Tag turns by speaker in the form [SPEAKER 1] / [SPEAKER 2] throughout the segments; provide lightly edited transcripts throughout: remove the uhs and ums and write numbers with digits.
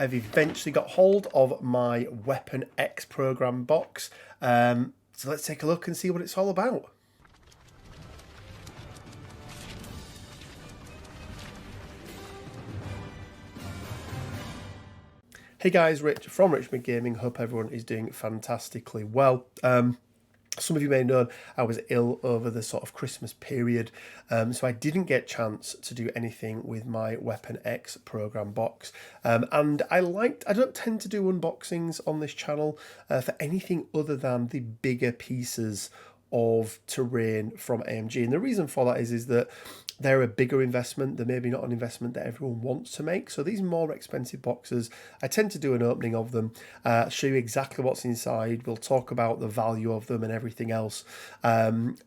[SPEAKER 1] I've eventually got hold of my Weapon X program box. So let's take a look and see what it's all about. Hey guys, Rich from Richmond Gaming. Hope everyone is doing fantastically well. Some of you may know I was ill over the sort of Christmas period, so I didn't get a chance to do anything with my Weapon X program box. And I don't tend to do unboxings on this channel for anything other than the bigger pieces of terrain from AMG. And the reason for that is that they're a bigger investment. They're maybe not an investment that everyone wants to make. So these more expensive boxes, I tend to do an opening of them, show you exactly what's inside. We'll talk about the value of them and everything else, and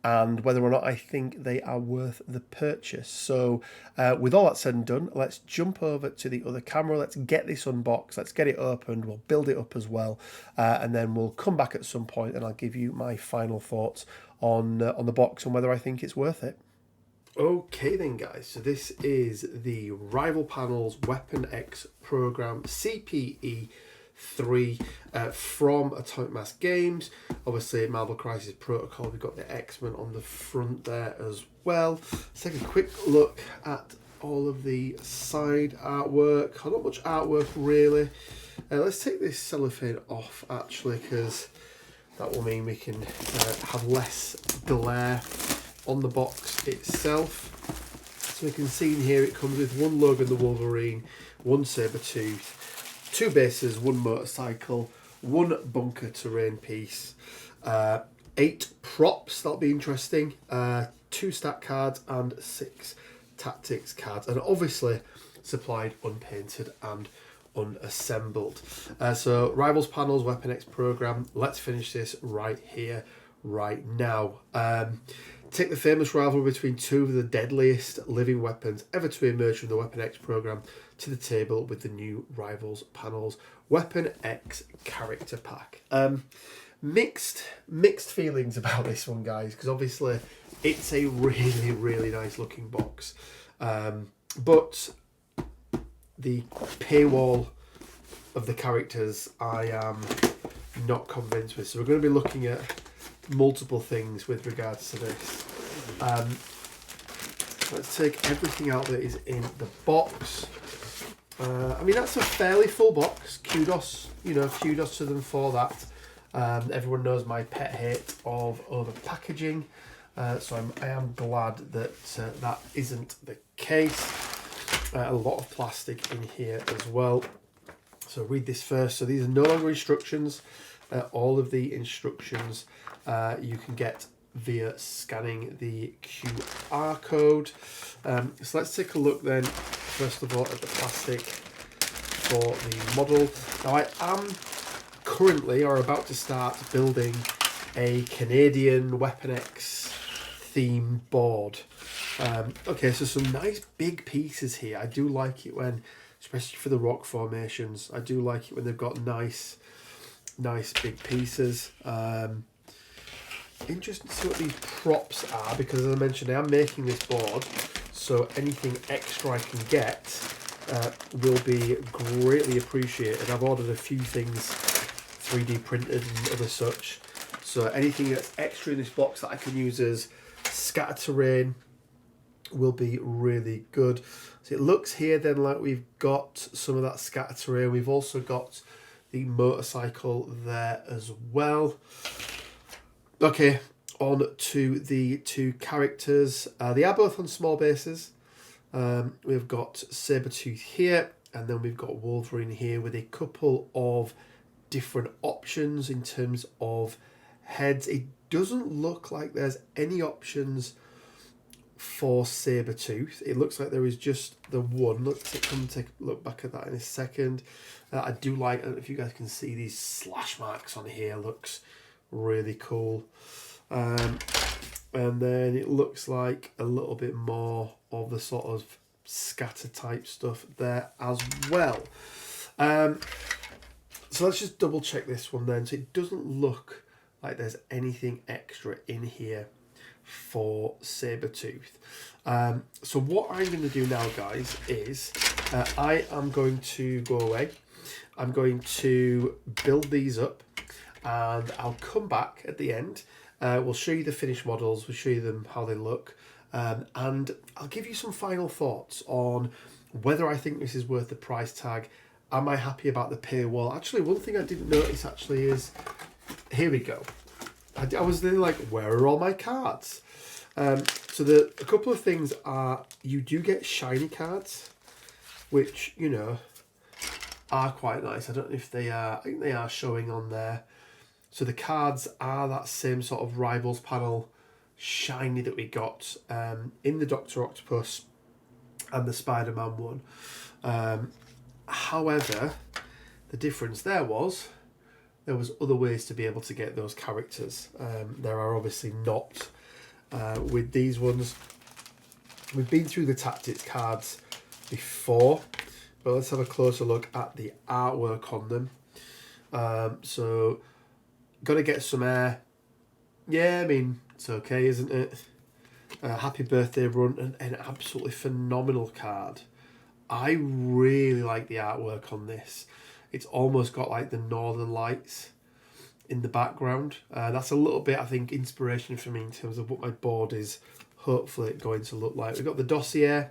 [SPEAKER 1] whether or not I think they are worth the purchase. So with all that said and done, let's jump over to the other camera. Let's get this unboxed. Let's get it opened. We'll build it up as well. And then we'll come back at some point and I'll give you my final thoughts on the box and whether I think it's worth it. Okay then guys, so this is the Rival Panels Weapon X program CPE 3 from Atomic Mass Games. Obviously Marvel Crisis Protocol, we've got the X-Men on the front there as well. Let's take a quick look at all of the side artwork. Not much artwork really. Let's take this cellophane off actually, because that will mean we can have less glare on the box itself. So we can see in here it comes with one Logan the Wolverine, one Sabretooth, 2 bases, 1 motorcycle, 1 bunker terrain piece, 8 props, that'll be interesting, 2 stat cards and 6 tactics cards, and obviously supplied unpainted and unassembled. So Rivals Panels Weapon X program, let's finish this right here, right now. Take the famous rivalry between 2 of the deadliest living weapons ever to emerge from the Weapon X program to the table with the new Rivals Panels Weapon X character pack. Mixed feelings about this one, guys, because obviously it's a really nice looking box, but the paywall of the characters I am not convinced with. So we're going to be looking at multiple things with regards to this. Let's take everything out that is in the box. I mean, that's a fairly full box. Kudos to them for that. Everyone knows my pet hate of over packaging, so I am glad that that isn't the case. A lot of plastic in here as well. So read this first. So these are no longer instructions. All of the instructions you can get via scanning the QR code. So let's take a look then, first of all, at the plastic for the model. Now I am currently, or about to start, building a Canadian Weapon X theme board. Okay, so some nice big pieces here. I do like it when, especially for the rock formations, I do like it when they've got nice big pieces. Interesting to see what these props are, because as I mentioned, I am making this board, so anything extra I can get will be greatly appreciated. I've ordered a few things 3D printed and other such, so anything that's extra in this box that I can use as scatter terrain will be really good. So it looks here then like we've got some of that scatter terrain. We've also got the motorcycle there as well. Okay, on to the 2 characters. They are both on small bases. We've got Sabretooth here, and then we've got Wolverine here with a couple of different options in terms of heads. It doesn't look like there's any options for Sabretooth. It looks like there is just the one. Let's come take a look back at that in a second. I do like, I don't know if you guys can see these slash marks on here, looks really cool. And then it looks like a little bit more of the sort of scatter type stuff there as well. So let's just double check this one then. So it doesn't look like there's anything extra in here for Sabretooth. So what I'm going to do now, guys, is I am going to go away. I'm going to build these up, and I'll come back at the end. We'll show you the finished models, we'll show you them how they look, and I'll give you some final thoughts on whether I think this is worth the price tag. Am I happy about the paywall? Actually, one thing I didn't notice actually is, here we go. I was then like, where are all my cards? So a couple of things are, you do get shiny cards, which, you know, are quite nice. I don't know if they are, I think they are showing on there. So the cards are that same sort of Rivals panel shiny that we got in the Dr. Octopus and the Spider-Man one. However, the difference there was other ways to be able to get those characters. There are obviously not with these ones. We've been through the tactics cards before, but let's have a closer look at the artwork on them. So, got to get some air. Yeah, I mean, it's okay, isn't it? Happy Birthday Run, an absolutely phenomenal card. I really like the artwork on this. It's almost got like the Northern Lights in the background. That's a little bit, I think, inspiration for me in terms of what my board is hopefully going to look like. We've got the dossier.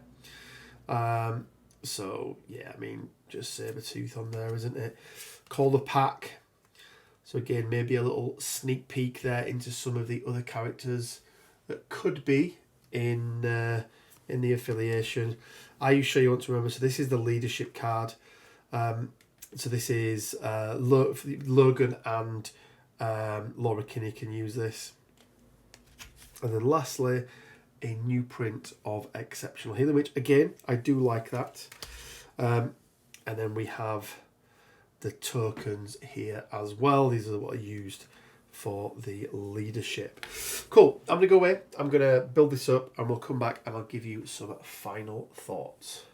[SPEAKER 1] So, yeah, I mean, just Sabretooth on there, isn't it? Call the Pack. So, again, maybe a little sneak peek there into some of the other characters that could be in the affiliation. Are you sure you want to remember? So, this is the leadership card. So, this is Logan and Laura Kinney can use this. And then lastly, a new print of Exceptional Healing, which again, I do like that. And then we have the tokens here as well. These are what are used for the leadership. Cool. I'm going to go away. I'm going to build this up and we'll come back and I'll give you some final thoughts.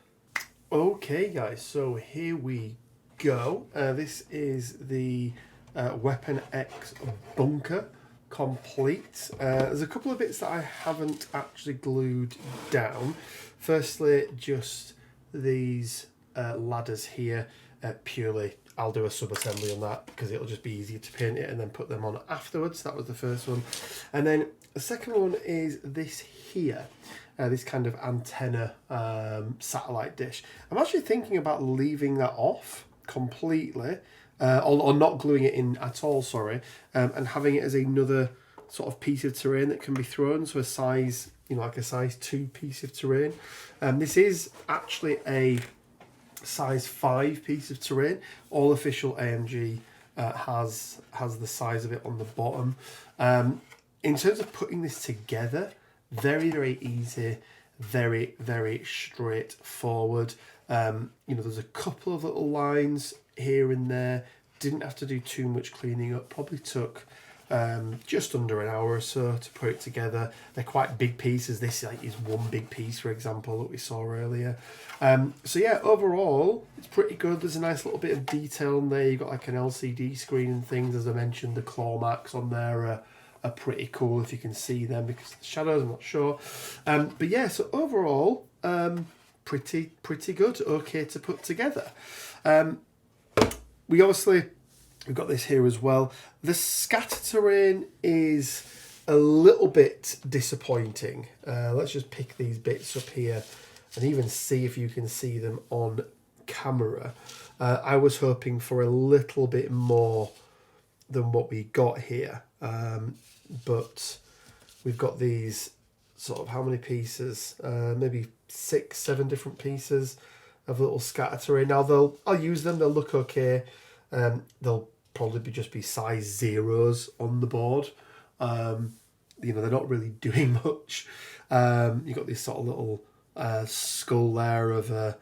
[SPEAKER 1] Okay, guys. So here we go. This is the Weapon X bunker complete. There's a couple of bits that I haven't actually glued down. Firstly, just these ladders here. Purely, I'll do a sub-assembly on that because it'll just be easier to paint it and then put them on afterwards. That was the first one. And then the second one is this here. This kind of antenna satellite dish. I'm actually thinking about leaving that off completely. Or not gluing it in at all, sorry, and having it as another sort of piece of terrain that can be thrown, so a size, you know, like a size 2 piece of terrain. This is actually a size 5 piece of terrain. All official AMG has the size of it on the bottom. In terms of putting this together, very, very easy, very, very straightforward. You know, there's a couple of little lines here and there. Didn't have to do too much cleaning up. Probably took just under an hour or so to put it together. They're quite big pieces. This is one big piece, for example, that we saw earlier. So yeah, overall, it's pretty good. There's a nice little bit of detail on there. You've got like an LCD screen and things. As I mentioned, the claw marks on there are pretty cool if you can see them because of the shadows, I'm not sure. But yeah, so overall, pretty good. Okay to put together. We've got this here as well. The scatter terrain is a little bit disappointing. Let's just pick these bits up here and even see if you can see them on camera. I was hoping for a little bit more than what we got here. But we've got these sort of, how many pieces? Maybe 6, 7 different pieces of little scatter terrain. Now I'll use them, they'll look okay. They'll probably just be size 0s on the board. You know, they're not really doing much. You've got this sort of little skull there of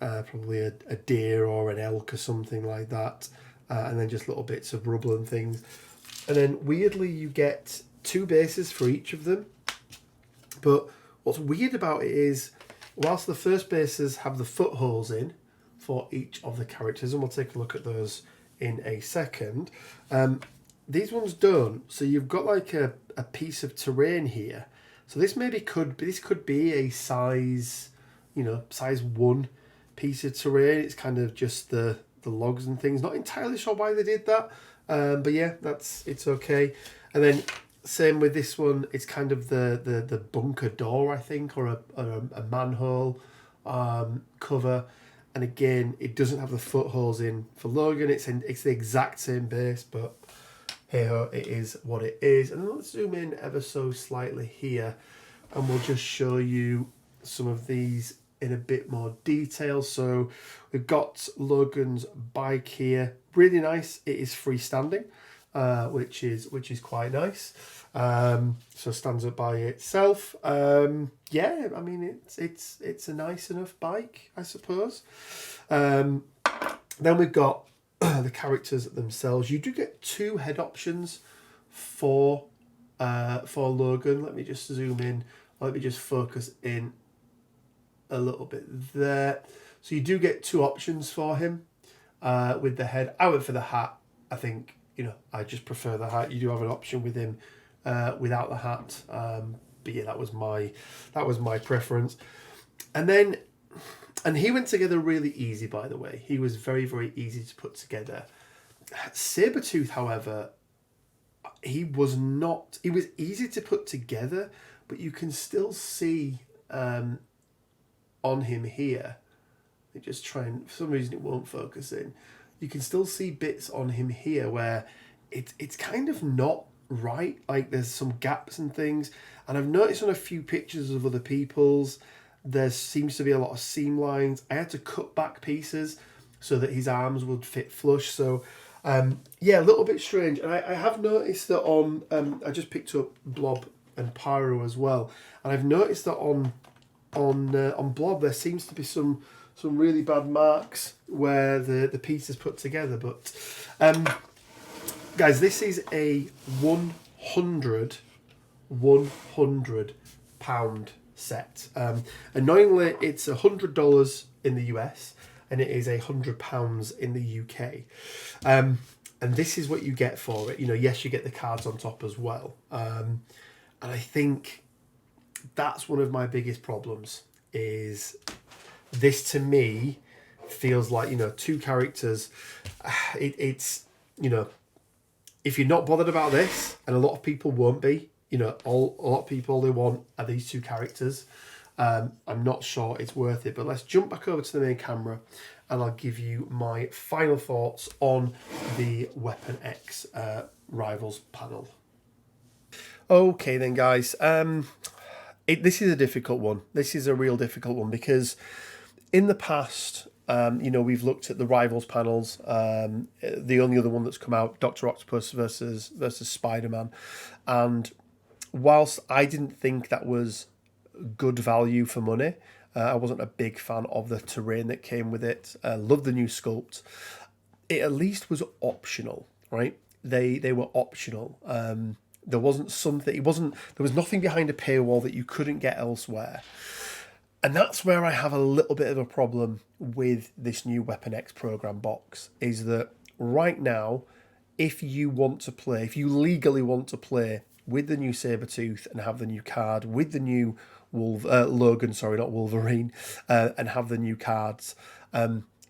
[SPEAKER 1] probably a deer or an elk or something like that. And then just little bits of rubble and things. And then weirdly you get 2 bases for each of them. But what's weird about it is, whilst the first bases have the footholes in for each of the characters, and we'll take a look at those in a second, these ones don't. So you've got like a piece of terrain here. So this could be a size, you know, size 1 piece of terrain. It's kind of just the logs and things. Not entirely sure why they did that, but yeah, it's okay. And then same with this one. It's kind of the bunker door, I think, or a manhole cover. And again, it doesn't have the footholes in for Logan. It's the exact same base, but hey ho, it is what it is. And let's zoom in ever so slightly here, and we'll just show you some of these in a bit more detail. So we've got Logan's bike here. Really nice. It is freestanding, which is quite nice. So stands up by itself. Yeah, I mean it's a nice enough bike, I suppose. Then we've got the characters themselves. You do get 2 head options for Logan. Let me just zoom in. Let me just focus in a little bit there. So you do get 2 options for him with the head. I went for the hat. I think, I just prefer the hat. You do have an option with him without the hat. But yeah, that was my preference. And he went together really easy, by the way. He was very, very easy to put together. Sabretooth, however, he was easy to put together, but you can still see on him here. Let me just try and, for some reason it won't focus in. You can still see bits on him here where it's kind of not right. Like there's some gaps and things. And I've noticed on a few pictures of other people's, there seems to be a lot of seam lines. I had to cut back pieces so that his arms would fit flush. So yeah, a little bit strange. And I have noticed that on, I just picked up Blob and Pyro as well. And I've noticed that on Blob there seems to be some really bad marks where the piece is put together. But guys, this is a 100 pound set. Annoyingly, it's $100 in the US and it is £100 in the UK. And this is what you get for it. Yes, you get the cards on top as well. And I think that's one of my biggest problems is this, to me, feels like, 2 characters. It's if you're not bothered about this, and a lot of people won't be, a lot of people, all they want are these 2 characters. I'm not sure it's worth it, but let's jump back over to the main camera and I'll give you my final thoughts on the Weapon X Rivals panel. Okay then, guys. This is a difficult one. This is a real difficult one because in the past, we've looked at the Rivals panels. The only other one that's come out, Dr. Octopus versus Spider-Man. And whilst I didn't think that was good value for money, I wasn't a big fan of the terrain that came with it. Loved the new sculpt. It at least was optional, right? They were optional. There wasn't something. There was nothing behind a paywall that you couldn't get elsewhere. And that's where I have a little bit of a problem with this new Weapon X program box, is that right now, if you legally want to play with the new Sabretooth and have the new card, with the new Logan, sorry, not Wolverine, and have the new cards,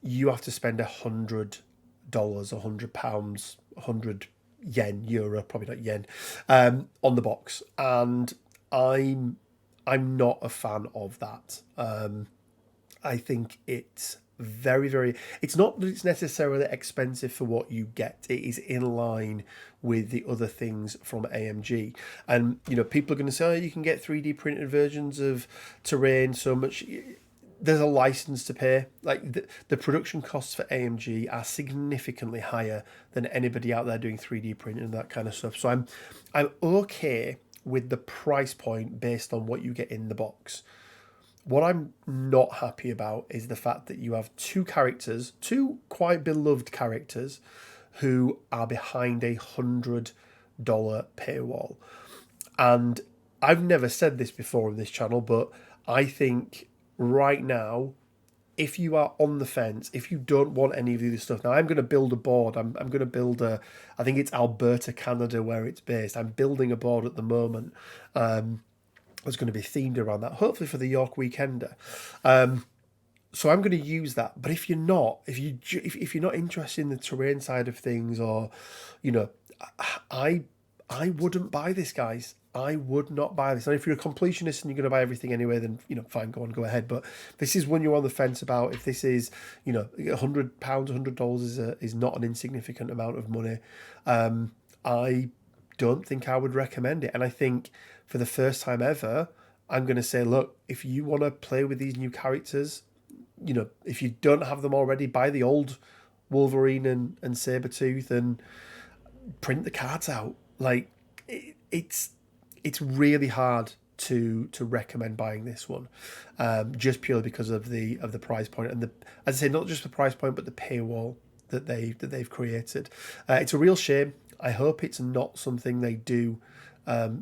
[SPEAKER 1] you have to spend $100, £100, 100 yen, euro, probably not yen, on the box. And I'm not a fan of that. I think it's very, very... It's not that it's necessarily expensive for what you get. It is in line with the other things from AMG. And, people are going to say, oh, you can get 3D printed versions of terrain so much... There's a license to pay. Like the production costs for AMG are significantly higher than anybody out there doing 3D printing and that kind of stuff. So I'm okay with the price point based on what you get in the box. What I'm not happy about is the fact that you have 2 characters, 2 quite beloved characters, who are behind a $100 paywall. And I've never said this before on this channel, but I think right now, if you are on the fence, if you don't want any of this stuff, now I'm going to build a board. I'm going to build I think it's Alberta, Canada, where it's based. I'm building a board at the moment. It's going to be themed around that, hopefully for the York Weekender. So I'm going to use that. But if you're not, if you're not interested in the terrain side of things, or, you know, I I wouldn't buy this, guys. I would not buy this. And if you're a completionist and you're going to buy everything anyway, then, you know, fine, go ahead. But this is one you're on the fence about. If this is, you know, £100, $100 is not an insignificant amount of money. I don't think I would recommend it. And I think for the first time ever, I'm going to say, look, if you want to play with these new characters, you know, if you don't have them already, buy the old Wolverine and Sabretooth and print the cards out. Like, it's really hard to recommend buying this one, just purely because of the price point, and as I say, not just the price point, but the paywall that they've created. It's a real shame. I hope it's not something they do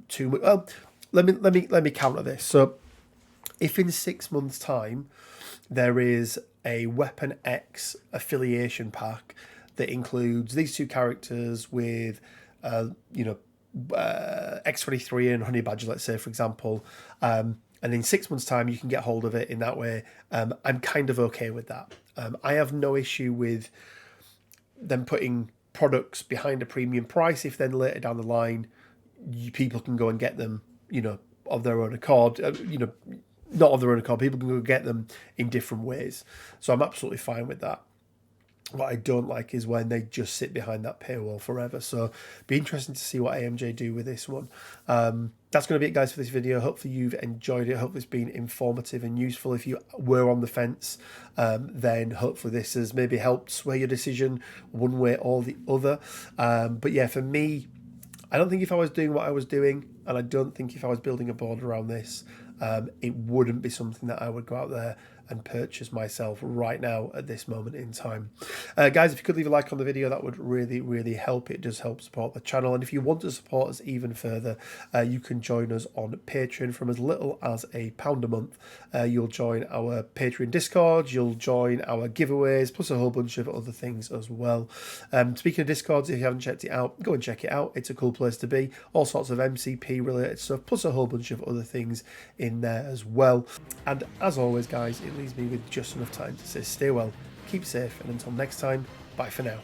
[SPEAKER 1] too much. Well, let me counter this. So, if in 6 months' time there is a Weapon X affiliation pack that includes these two characters with, you know, X-23 and Honey Badger, let's say, for example, and in 6 months' time you can get hold of it in that way, I'm kind of okay with that. I have no issue with them putting products behind a premium price if then later down the line people can go and get them, you know, of their own accord, you know, not of their own accord, people can go get them in different ways. So I'm absolutely fine with that. What I don't like is when they just sit behind that paywall forever. So be interesting to see what AMJ do with this one. That's going to be it, guys, for this video. Hopefully you've enjoyed it. Hopefully it's been informative and useful. If you were on the fence, then hopefully this has maybe helped sway your decision one way or the other. But yeah, for me, I don't think if I was doing what I was doing, and I don't think if I was building a board around this, it wouldn't be something that I would go out there and purchase myself right now at this moment in time. Guys, if you could leave a like on the video, that would really, really help. It does help support the channel. And if you want to support us even further, you can join us on Patreon from as little as £1 a month. You'll join our Patreon Discord, you'll join our giveaways, plus a whole bunch of other things as well. Speaking of Discords, if you haven't checked it out, go and check it out. It's a cool place to be. All sorts of MCP related stuff, plus a whole bunch of other things in there as well. And as always, guys, it leaves me with just enough time to say stay well, keep safe, and until next time, bye for now.